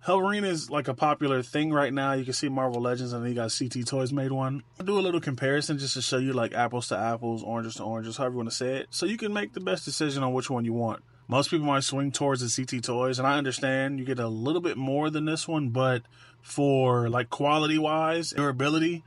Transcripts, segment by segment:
Hellverine is like a popular thing right now. You can see Marvel Legends, and then you got CT Toys made one. I'll do a little comparison just to show you like apples to apples, oranges to oranges, however you want to say it, so you can make the best decision on which one you want. Most people might swing towards the CT Toys, and I understand you get a little bit more than this one, but for like quality wise, durability,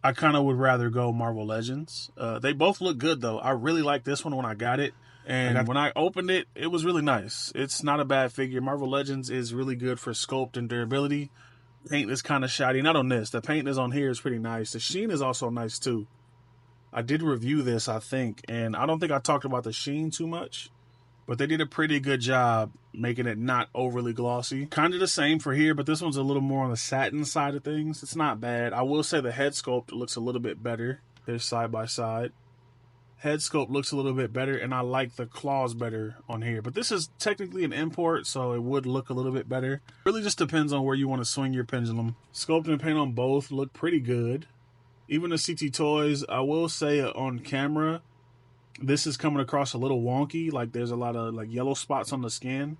I kind of would rather go Marvel Legends. They both look good though. I really like this one when I got it. And when I opened it, it was really nice. It's not a bad figure. Marvel Legends is really good for sculpt and durability. Paint is kind of shoddy. Not on this. The paint is on here is pretty nice. The sheen is also nice too. I did review this, I think, and I don't think I talked about the sheen too much, but they did a pretty good job making it not overly glossy. Kind of the same for here, but this one's a little more on the satin side of things. It's not bad. I will say the head sculpt looks a little bit better. They're side by side. Head sculpt looks a little bit better, and I like the claws better on here. But this is technically an import, so it would look a little bit better. Really just depends on where you want to swing your pendulum. Sculpt and paint on both look pretty good. Even the CT Toys, I will say on camera, this is coming across a little wonky. Like there's a lot of like yellow spots on the skin.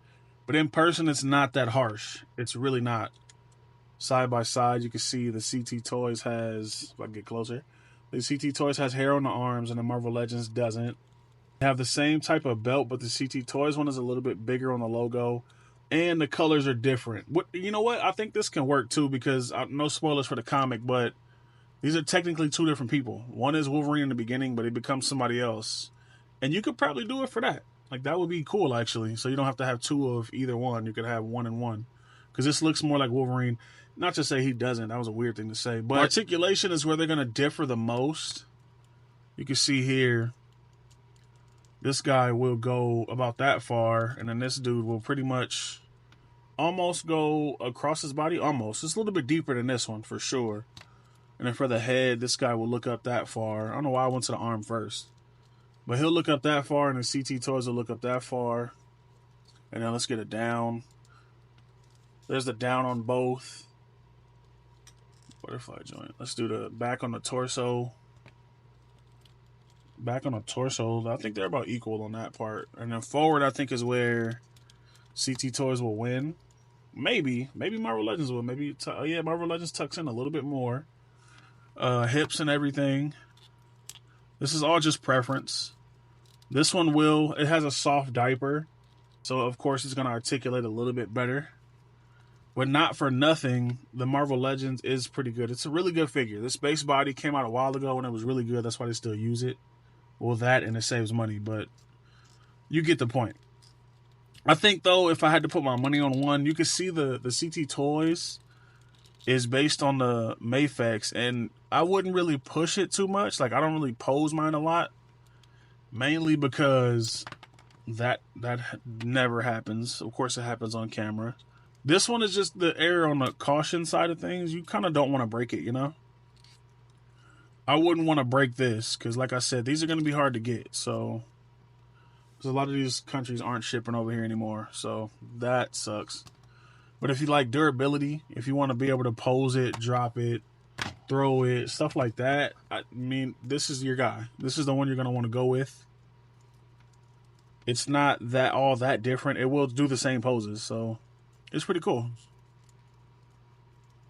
But in person, it's not that harsh. It's really not. Side by side, you can see the CT Toys has, if I can get closer, the CT Toys has hair on the arms and the Marvel Legends doesn't. They have the same type of belt, but the CT Toys one is a little bit bigger on the logo. And the colors are different. You know what? I think this can work too because, no spoilers for the comic, but these are technically two different people. One is Wolverine in the beginning, but he becomes somebody else. And you could probably do it for that. Like, that would be cool, actually. So you don't have to have two of either one. You could have one and one. Because this looks more like Wolverine. Not to say he doesn't. That was a weird thing to say. But articulation is where they're going to differ the most. You can see here, this guy will go about that far. And then this dude will pretty much almost go across his body. Almost. It's a little bit deeper than this one, for sure. And then for the head, this guy will look up that far. I don't know why I went to the arm first. But he'll look up that far, and the CT Toys will look up that far. And then let's get it down. There's the down on both. Butterfly joint. Let's do the back on the torso. Back on the torso. I think they're about equal on that part. And then forward, I think, is where CT Toys will win. Maybe. Maybe Marvel Legends will. Maybe, yeah, Marvel Legends tucks in a little bit more. Hips and everything. This is all just preference. This one it has a soft diaper. So, of course, it's going to articulate a little bit better. But not for nothing, the Marvel Legends is pretty good. It's a really good figure. This base body came out a while ago and it was really good. That's why they still use it. Well, that and it saves money, but you get the point. I think, though, if I had to put my money on one, you could see the CT Toys is based on the Mafex, and I wouldn't really push it too much. Like, I don't really pose mine a lot, mainly because that never happens. Of course, it happens on camera. This one is just the error on the caution side of things. You kind of don't want to break it, you know? I wouldn't want to break this because, like I said, these are going to be hard to get. So, because a lot of these countries aren't shipping over here anymore. So, that sucks. But if you like durability, if you want to be able to pose it, drop it, throw it, stuff like that, I mean, this is your guy. This is the one you're going to want to go with. It's not all that different. It will do the same poses, so it's pretty cool.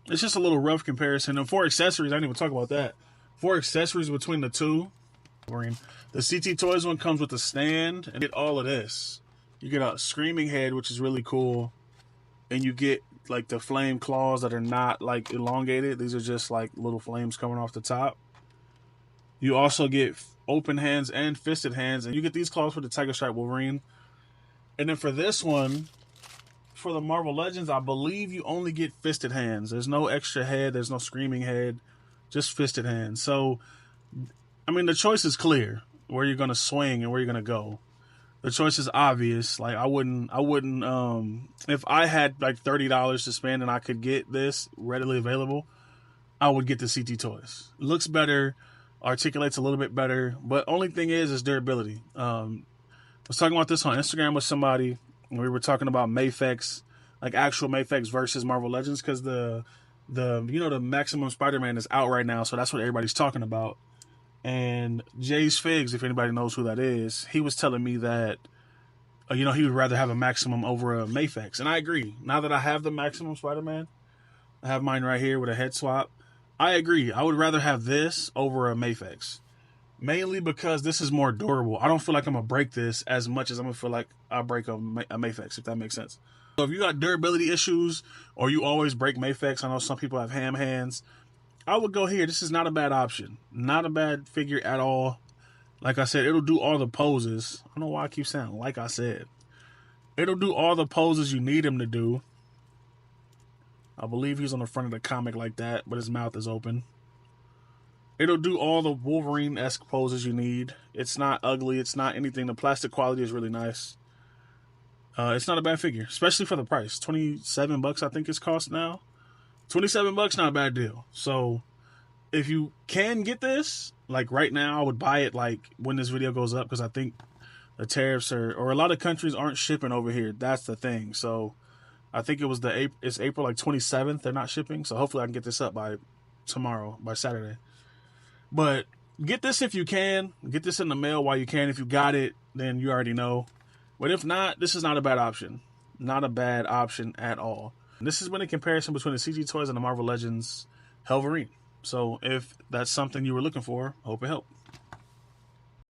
It's just a little rough comparison. And for accessories, I didn't even talk about that. For accessories between the two, the CT Toys one comes with a stand and you get all of this. You get a screaming head, which is really cool. And you get like the flame claws that are not like elongated. These are just like little flames coming off the top. You also get open hands and fisted hands. And you get these claws for the Tiger Stripe Wolverine. And then for this one, for the Marvel Legends, I believe you only get fisted hands. There's no extra head. There's no screaming head. Just fisted hands. So, I mean, the choice is clear. Where you're going to swing and where you're going to go. The choice is obvious. Like, I wouldn't, if I had like $30 to spend and I could get this readily available, I would get the CT Toys. Looks better, articulates a little bit better, but only thing is durability. I was talking about this on Instagram with somebody, and we were talking about Mafex, like actual Mafex versus Marvel Legends, because the Maximum Spider-Man is out right now, so that's what everybody's talking about. And Jay's Figs, if anybody knows who that is, he was telling me that you know, he would rather have a Maximum over a Mafex. And I agree. Now that I have the Maximum Spider-Man, I have mine right here with a head swap. I agree. I would rather have this over a Mafex. Mainly because this is more durable. I don't feel like I'm going to break this as much as I'm going to feel like I'll break a Mafex, if that makes sense. So if you got durability issues or you always break Mafex, I know some people have ham hands, I would go here. This is not a bad option. Not a bad figure at all. Like I said, it'll do all the poses. I don't know why I keep saying like I said. It'll do all the poses you need him to do. I believe he's on the front of the comic like that, but his mouth is open. It'll do all the Wolverine-esque poses you need. It's not ugly. It's not anything. The plastic quality is really nice. It's not a bad figure, especially for the price. $27 I think it's cost now. $27, not a bad deal. So if you can get this, like right now, I would buy it like when this video goes up, because I think the tariffs or a lot of countries aren't shipping over here. That's the thing. So I think it's April like 27th. They're not shipping. So hopefully I can get this up by tomorrow, by Saturday. But get this if you can. Get this in the mail while you can. If you got it, then you already know. But if not, this is not a bad option. Not a bad option at all. This has been a comparison between the CG Toys and the Marvel Legends Hellverine. So if that's something you were looking for, hope it helped.